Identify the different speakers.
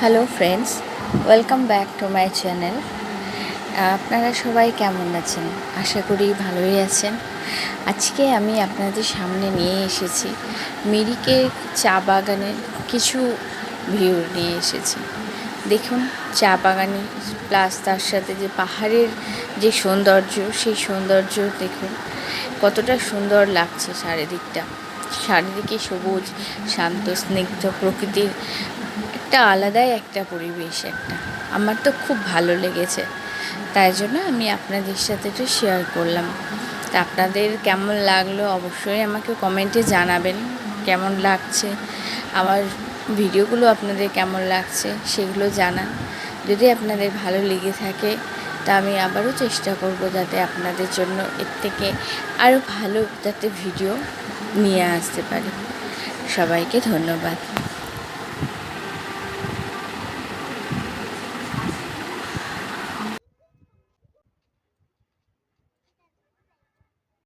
Speaker 1: Hello friends, welcome back to my channel. আপনারা সবাই কেমন আছেন? আশা করি ভালোই আছেন। আজকে আমি আপনাদের সামনে নিয়ে এসেছি মিরিকের চা বাগানের কিছু ভিউ নিয়ে এসেছি। দেখুন, চা বাগানে প্লাস তার সাথে যে পাহাড়ের যে সৌন্দর্য, সেই সৌন্দর্য দেখুন কতটা সুন্দর লাগছে। চারিদিকে সবুজ, শান্ত, স্নিগ্ধ প্রকৃতির একটা আলাদাই একটা পরিবেশ। আমার তো খুব ভালো লেগেছে, তাই জন্য আমি আপনাদের সাথে একটু শেয়ার করলাম। তা আপনাদের কেমন লাগলো অবশ্যই আমাকে কমেন্টে জানাবেন। কেমন লাগছে আমার ভিডিওগুলো, আপনাদের কেমন লাগছে সেগুলো জানান। যদি আপনাদের ভালো লেগে থাকে তা আমি আবারও চেষ্টা করব যাতে আপনাদের জন্য এর থেকে আরও ভালো যাতে ভিডিও নিয়ে আসতে পারি। সবাইকে ধন্যবাদ।